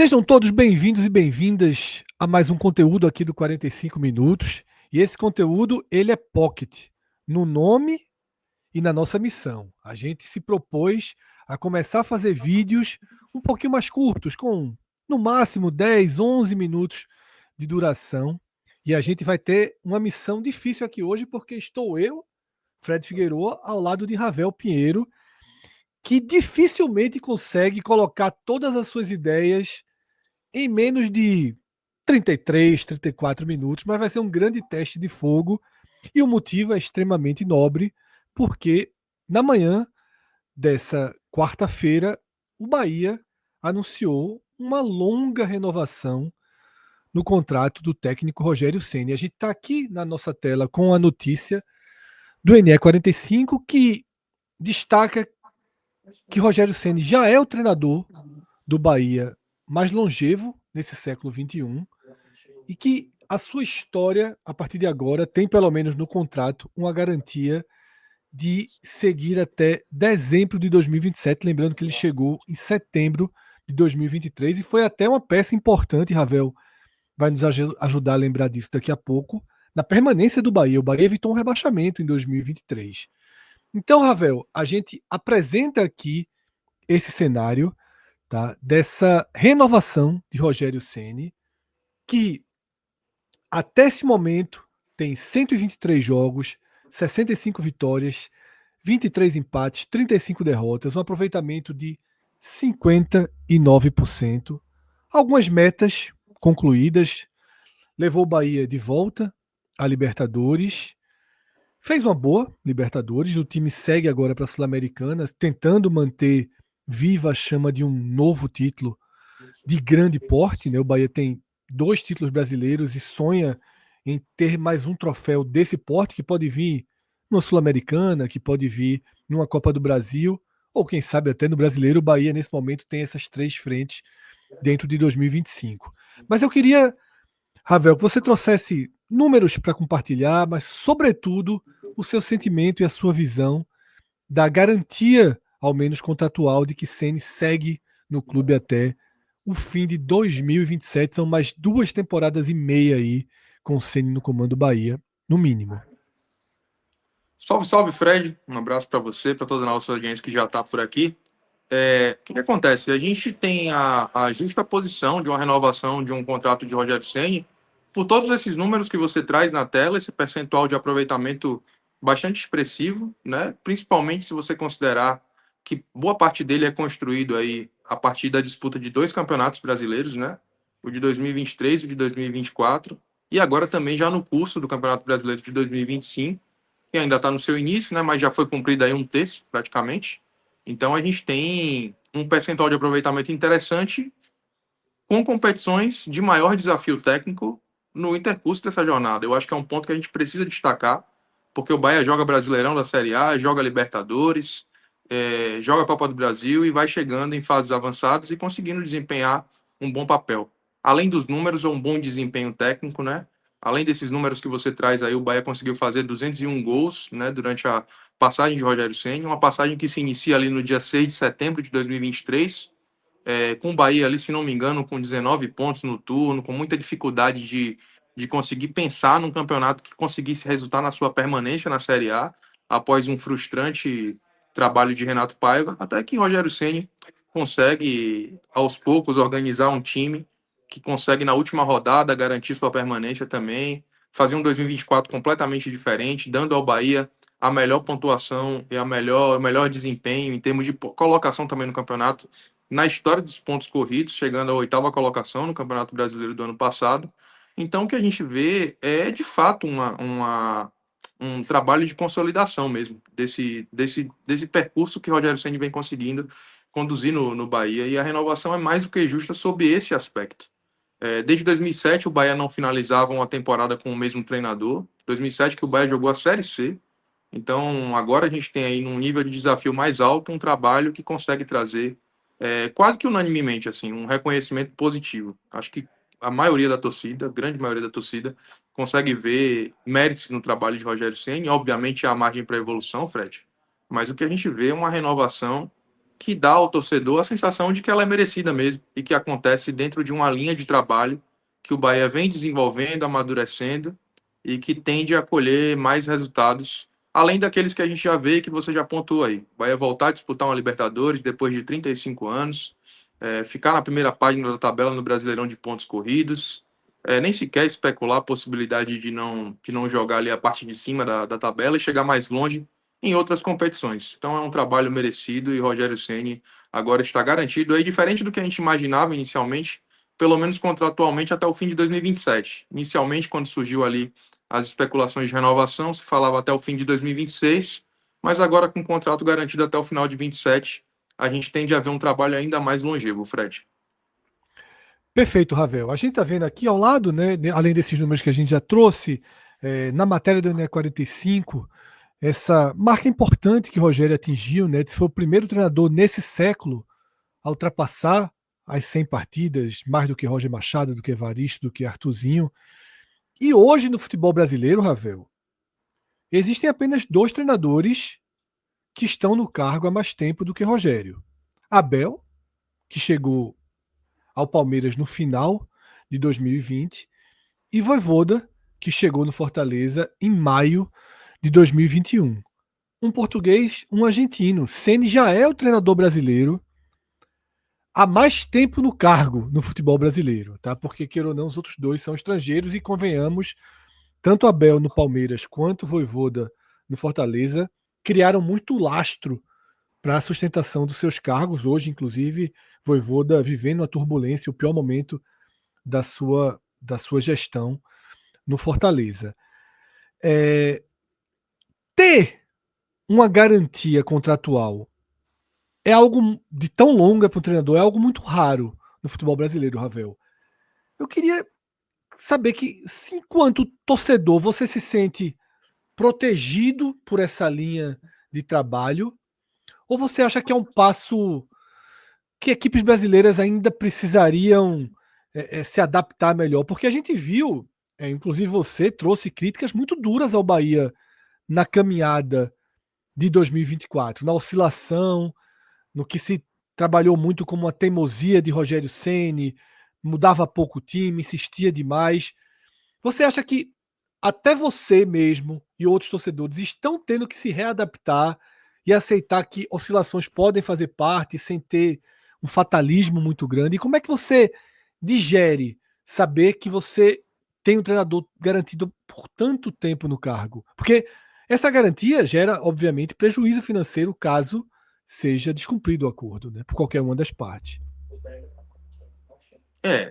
Sejam todos bem-vindos e bem-vindas a mais um conteúdo aqui do 45 Minutos. E esse conteúdo, ele é pocket, no nome e na nossa missão. A gente se propôs a começar a fazer vídeos um pouquinho mais curtos, com no máximo 10, 11 minutos de duração. E a gente vai ter uma missão difícil aqui hoje, porque estou eu, Fred Figueroa, ao lado de Ravel Pinheiro, que dificilmente consegue colocar todas as suas ideias em menos de 33, 34 minutos, mas vai ser um grande teste de fogo. E o motivo é extremamente nobre, porque na manhã dessa quarta-feira, o Bahia anunciou uma longa renovação no contrato do técnico Rogério Ceni. A gente está aqui na nossa tela com a notícia do NE45 que destaca que Rogério Ceni já é o treinador do Bahia mais longevo nesse século XXI e que a sua história, a partir de agora, tem pelo menos no contrato uma garantia de seguir até dezembro de 2027. Lembrando que ele chegou em setembro de 2023 e foi até uma peça importante, Ravel vai nos ajudar a lembrar disso daqui a pouco, na permanência do Bahia. O Bahia evitou um rebaixamento em 2023. Então, Ravel, a gente apresenta aqui esse cenário, tá, dessa renovação de Rogério Ceni, que até esse momento tem 123 jogos, 65 vitórias, 23 empates, 35 derrotas, um aproveitamento de 59%. Algumas metas concluídas, levou o Bahia de volta à Libertadores, fez uma boa Libertadores, o time segue agora para a Sul-Americana, tentando manter viva a chama de um novo título de grande porte, né? O Bahia tem 2 títulos brasileiros e sonha em ter mais um troféu desse porte, que pode vir numa Sul-Americana, que pode vir numa Copa do Brasil, ou quem sabe até no Brasileiro. O Bahia, nesse momento, tem essas 3 frentes dentro de 2025. Mas eu queria, Ravel, que você trouxesse números para compartilhar, mas, sobretudo, o seu sentimento e a sua visão da garantia, ao menos contratual, de que Ceni segue no clube até o fim de 2027. São mais 2 temporadas e meia aí com o Ceni no comando Bahia, no mínimo. Salve, salve, Fred. Um abraço para você, para toda a nossa audiência que já está por aqui. O que acontece? A gente tem a justa posição de uma renovação de um contrato de Rogério Ceni por todos esses números que você traz na tela, esse percentual de aproveitamento bastante expressivo, né? Principalmente se você considerar que boa parte dele é construído aí a partir da disputa de 2 campeonatos brasileiros, né? O de 2023 e o de 2024, e agora também já no curso do Campeonato Brasileiro de 2025, que ainda está no seu início, né? Mas já foi cumprido aí um terço, praticamente. Então a gente tem um percentual de aproveitamento interessante com competições de maior desafio técnico no intercurso dessa jornada. Eu acho que é um ponto que a gente precisa destacar, porque o Bahia joga Brasileirão da Série A, joga Libertadores, joga Copa do Brasil e vai chegando em fases avançadas e conseguindo desempenhar um bom papel. Além dos números, é um bom desempenho técnico, né? Além desses números que você traz aí, o Bahia conseguiu fazer 201 gols, né, durante a passagem de Rogério Ceni, uma passagem que se inicia ali no dia 6 de setembro de 2023, com o Bahia ali, se não me engano, com 19 pontos no turno, com muita dificuldade de conseguir pensar num campeonato que conseguisse resultar na sua permanência na Série A, após um frustrante trabalho de Renato Paiva, até que Rogério Ceni consegue, aos poucos, organizar um time que consegue, na última rodada, garantir sua permanência também, fazer um 2024 completamente diferente, dando ao Bahia a melhor pontuação e o melhor desempenho em termos de colocação também no campeonato, na história dos pontos corridos, chegando à 8ª colocação no Campeonato Brasileiro do ano passado. Então, o que a gente vê é, de fato, um trabalho de consolidação mesmo, desse percurso que Rogério Ceni vem conseguindo conduzir no Bahia, e a renovação é mais do que justa sob esse aspecto. Desde 2007, o Bahia não finalizava uma temporada com o mesmo treinador. 2007 que o Bahia jogou a Série C. Então, agora a gente tem aí, num nível de desafio mais alto, um trabalho que consegue trazer, quase que unanimemente, assim, um reconhecimento positivo. Acho que a maioria da torcida, a grande maioria da torcida, consegue ver méritos no trabalho de Rogério Ceni. Obviamente, há margem para evolução, Fred, mas o que a gente vê é uma renovação que dá ao torcedor a sensação de que ela é merecida mesmo e que acontece dentro de uma linha de trabalho que o Bahia vem desenvolvendo, amadurecendo e que tende a colher mais resultados, além daqueles que a gente já vê e que você já pontuou aí. O Bahia voltar a disputar uma Libertadores depois de 35 anos, ficar na primeira página da tabela no Brasileirão de pontos corridos, nem sequer especular a possibilidade de não jogar ali a parte de cima da tabela e chegar mais longe em outras competições. Então é um trabalho merecido e Rogério Ceni agora está garantido aí, diferente do que a gente imaginava inicialmente, pelo menos contratualmente até o fim de 2027. Inicialmente, quando surgiu ali as especulações de renovação, se falava até o fim de 2026, mas agora com o contrato garantido até o final de 27, a gente tende a ver um trabalho ainda mais longevo, Fred. Perfeito, Ravel. A gente está vendo aqui ao lado, né, além desses números que a gente já trouxe, na matéria do NE45, essa marca importante que o Rogério atingiu, né, de ser o primeiro treinador nesse século a ultrapassar as 100 partidas, mais do que Roger Machado, do que Evaristo, do que Artuzinho. E hoje no futebol brasileiro, Ravel, existem apenas dois treinadores que estão no cargo há mais tempo do que Rogério. Abel, que chegou ao Palmeiras no final de 2020, e Vojvoda, que chegou no Fortaleza em maio de 2021. Um português, um argentino. Ceni já é o treinador brasileiro há mais tempo no cargo no futebol brasileiro, tá? Porque, queira ou não, os outros dois são estrangeiros e convenhamos, tanto Abel no Palmeiras quanto Vojvoda no Fortaleza criaram muito lastro para a sustentação dos seus cargos. Hoje, inclusive, Vojvoda vivendo a turbulência, o pior momento da sua gestão no Fortaleza. Ter uma garantia contratual é algo de tão longa para o treinador, é algo muito raro no futebol brasileiro, Ravel. Eu queria saber que, se enquanto torcedor, você se sente protegido por essa linha de trabalho, ou você acha que é um passo que equipes brasileiras ainda precisariam se adaptar melhor? Porque a gente viu, inclusive você trouxe críticas muito duras ao Bahia na caminhada de 2024, na oscilação, no que se trabalhou muito como uma teimosia de Rogério Ceni, mudava pouco o time, insistia demais. Você acha que até você mesmo e outros torcedores estão tendo que se readaptar e aceitar que oscilações podem fazer parte sem ter um fatalismo muito grande? E como é que você digere saber que você tem um treinador garantido por tanto tempo no cargo? Porque essa garantia gera, obviamente, prejuízo financeiro caso seja descumprido o acordo, né, por qualquer uma das partes.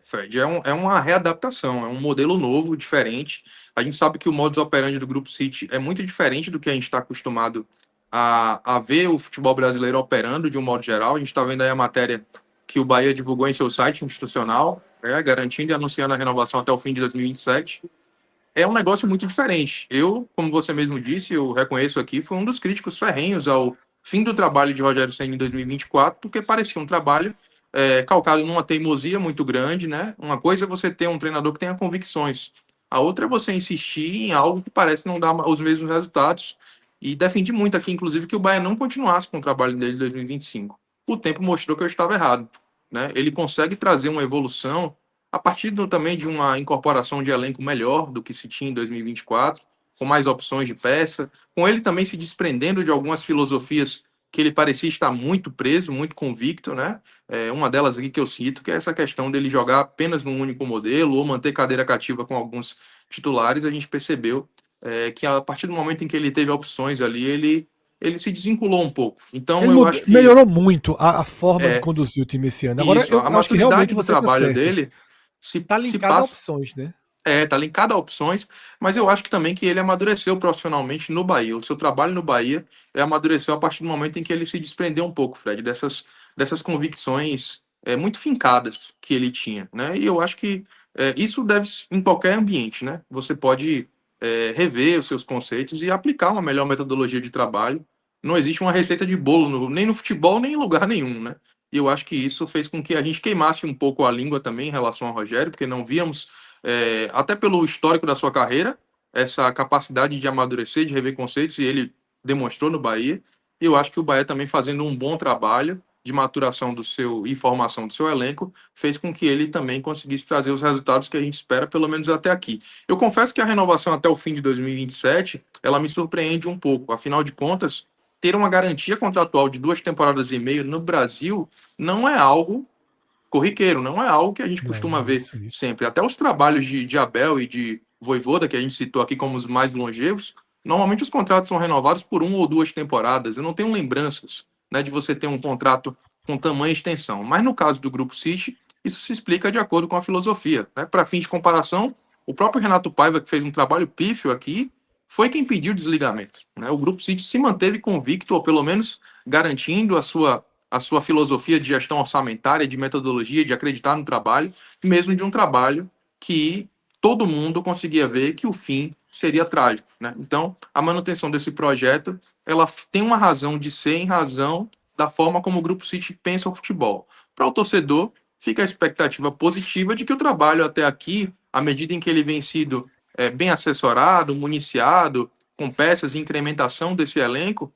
Fred, é uma readaptação, é um modelo novo, diferente. A gente sabe que o modus operandi do Grupo City é muito diferente do que a gente está acostumado a ver o futebol brasileiro operando de um modo geral. A gente está vendo aí a matéria que o Bahia divulgou em seu site institucional, garantindo e anunciando a renovação até o fim de 2027. É um negócio muito diferente. Eu, como você mesmo disse, eu reconheço aqui, fui um dos críticos ferrenhos ao fim do trabalho de Rogério Ceni em 2024, porque parecia um trabalho calcado numa teimosia muito grande, né? Uma coisa é você ter um treinador que tenha convicções, a outra é você insistir em algo que parece não dar os mesmos resultados. E defendi muito aqui, inclusive, que o Bahia não continuasse com o trabalho dele em 2025. O tempo mostrou que eu estava errado, né? Ele consegue trazer uma evolução a partir também de uma incorporação de elenco melhor do que se tinha em 2024, com mais opções de peça, com ele também se desprendendo de algumas filosofias que ele parecia estar muito preso, muito convicto, né? Uma delas aqui que eu cito, que é essa questão dele jogar apenas num único modelo ou manter cadeira cativa com alguns titulares. A gente percebeu que a partir do momento em que ele teve opções ali, ele se desvinculou um pouco. Então, eu acho que Melhorou muito a forma de é, conduzir o time esse ano. Agora, isso, a eu acho que realmente maturidade do você está trabalho certo. dele Está se linkado a passa. opções, né? Tá linkado a opções, mas eu acho que também que ele amadureceu profissionalmente no Bahia. O seu trabalho no Bahia amadureceu a partir do momento em que ele se desprendeu um pouco, Fred, dessas convicções muito fincadas que ele tinha, né? E eu acho que isso deve em qualquer ambiente, né? Você pode rever os seus conceitos e aplicar uma melhor metodologia de trabalho. Não existe uma receita de bolo nem no futebol, nem em lugar nenhum, né? E eu acho que isso fez com que a gente queimasse um pouco a língua também em relação ao Rogério, porque não víamos até pelo histórico da sua carreira, essa capacidade de amadurecer, de rever conceitos, e ele demonstrou no Bahia. E eu acho que o Bahia também fazendo um bom trabalho, de maturação do seu e formação do seu elenco fez com que ele também conseguisse trazer os resultados que a gente espera, pelo menos até aqui. Eu confesso que a renovação até o fim de 2027, ela me surpreende um pouco. Afinal de contas, ter uma garantia contratual de 2 temporadas e meia no Brasil não é algo corriqueiro, não é algo que a gente Não, costuma ver isso. sempre. Até os trabalhos de Abel e de Vojvoda, que a gente citou aqui como os mais longevos, normalmente os contratos são renovados por 1 ou 2 temporadas. Eu não tenho lembranças, né, de você ter um contrato com tamanha extensão. Mas no caso do Grupo City, isso se explica de acordo com a filosofia. Né? Para fim de comparação, o próprio Renato Paiva, que fez um trabalho pífio aqui, foi quem pediu o desligamento. Né? O Grupo City se manteve convicto, ou pelo menos garantindo a sua filosofia de gestão orçamentária, de metodologia, de acreditar no trabalho, mesmo de um trabalho que todo mundo conseguia ver que o fim seria trágico. Né? Então, a manutenção desse projeto, ela tem uma razão de ser em razão da forma como o Grupo City pensa o futebol. Para o torcedor, fica a expectativa positiva de que o trabalho até aqui, à medida em que ele vem sido bem assessorado, municiado, com peças, incrementação desse elenco,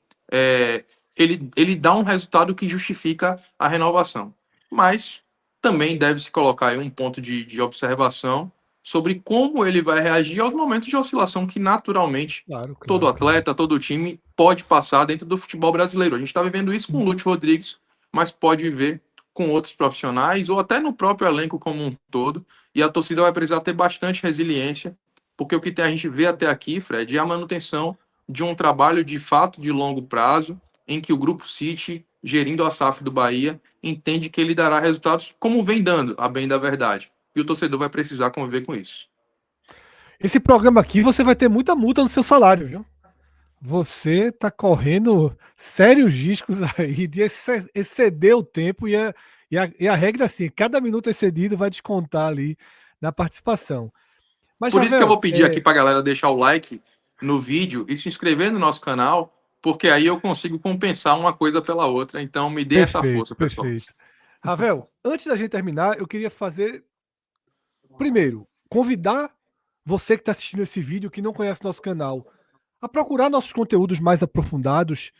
ele dá um resultado que justifica a renovação. Mas também deve-se colocar aí um ponto de observação sobre como ele vai reagir aos momentos de oscilação que naturalmente Claro, todo claro, claro. atleta, todo time pode passar dentro do futebol brasileiro. A gente está vivendo isso com o Lúcio Rodrigues, mas pode viver com outros profissionais ou até no próprio elenco como um todo. E a torcida vai precisar ter bastante resiliência, porque o que a gente vê até aqui, Fred, é a manutenção de um trabalho de fato de longo prazo, em que o Grupo City, gerindo a SAF do Bahia, entende que ele dará resultados como vem dando, a bem da verdade. E o torcedor vai precisar conviver com isso. Esse programa aqui você vai ter muita multa no seu salário, viu? Você tá correndo sérios riscos aí de exceder o tempo e a regra é assim, cada minuto excedido vai descontar ali na participação. Mas, Por isso que eu Ravel, vou pedir aqui para a galera deixar o like no vídeo e se inscrever no nosso canal, porque aí eu consigo compensar uma coisa pela outra. Então me dê essa perfeito, força, pessoal. perfeito. Ravel, antes da gente terminar, eu queria fazer, primeiro, convidar você que está assistindo esse vídeo, que não conhece nosso canal, a procurar nossos conteúdos mais aprofundados.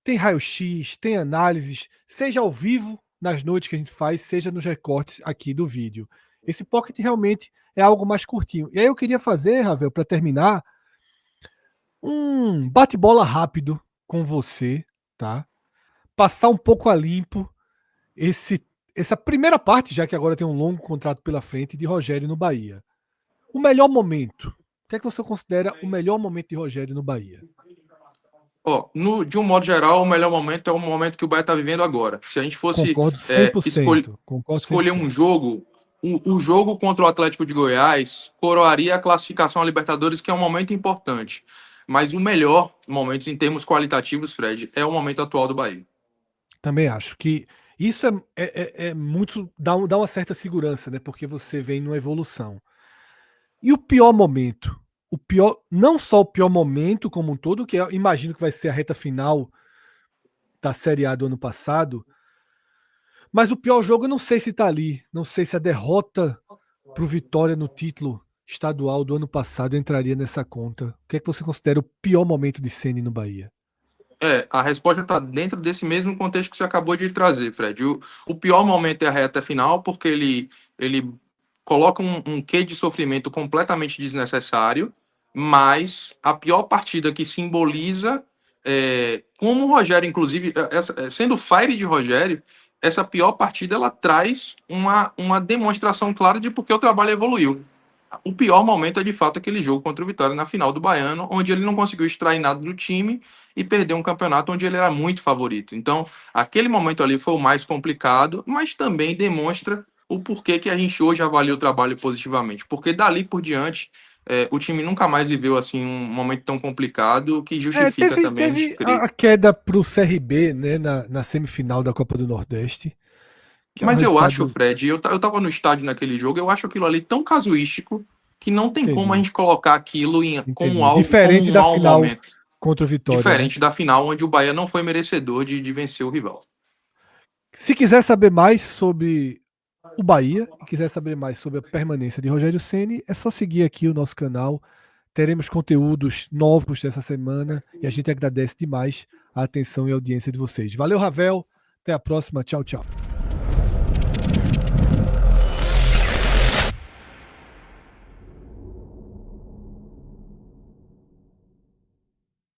Tem raio-x, tem análises, seja ao vivo nas noites que a gente faz, seja nos recortes aqui do vídeo. Esse pocket realmente é algo mais curtinho. E aí eu queria fazer, Ravel, para terminar, um bate-bola rápido com você, tá? Passar um pouco a limpo essa primeira parte, já que agora tem um longo contrato pela frente, de Rogério no Bahia. O melhor momento. O que é que você considera o melhor momento de Rogério no Bahia? De um modo geral, o melhor momento é o momento que o Bahia está vivendo agora. Se a gente fosse Concordo escolher 100%. Concordo escolher 100%. um jogo, o jogo contra o Atlético de Goiás coroaria a classificação à Libertadores, que é um momento importante. Mas o melhor momento em termos qualitativos, Fred, é o momento atual do Bahia. Também acho que isso é muito. Dá uma certa segurança, né? Porque você vem numa evolução. E o pior momento? O pior, não só o pior momento como um todo, que eu imagino que vai ser a reta final da Série A do ano passado, mas o pior jogo eu não sei se tá ali. Não sei se a derrota pro Vitória no título estadual do ano passado entraria nessa conta. O que é que você considera o pior momento de Ceni no Bahia? A resposta está dentro desse mesmo contexto que você acabou de trazer, Fred. O pior momento é a reta final, porque ele coloca um quê de sofrimento completamente desnecessário, mas a pior partida que simboliza, como o Rogério, inclusive, sendo fire de Rogério, essa pior partida ela traz uma demonstração clara de por que o trabalho evoluiu. O pior momento é de fato aquele jogo contra o Vitória na final do Baiano, onde ele não conseguiu extrair nada do time e perdeu um campeonato onde ele era muito favorito. Então, aquele momento ali foi o mais complicado, mas também demonstra o porquê que a gente hoje avalia o trabalho positivamente. Porque dali por diante, o time nunca mais viveu assim um momento tão complicado que justifica também a gente Teve a crer. queda pro CRB, né, na semifinal da Copa do Nordeste, que é um Mas eu acho, resultado. Fred, eu tava no estádio naquele jogo, eu acho aquilo ali tão casuístico que não tem como a Entendi, gente colocar aquilo como entendi. algo, como Diferente um da mau final momento. contra o Vitória, né? Diferente da final, onde o Bahia não foi merecedor de vencer o rival. Se quiser saber mais sobre o Bahia e quiser saber mais sobre a permanência de Rogério Ceni, é só seguir aqui o nosso canal. Teremos conteúdos novos dessa semana e a gente agradece demais a atenção e a audiência de vocês. Valeu, Ravel. Até a próxima. Tchau, tchau.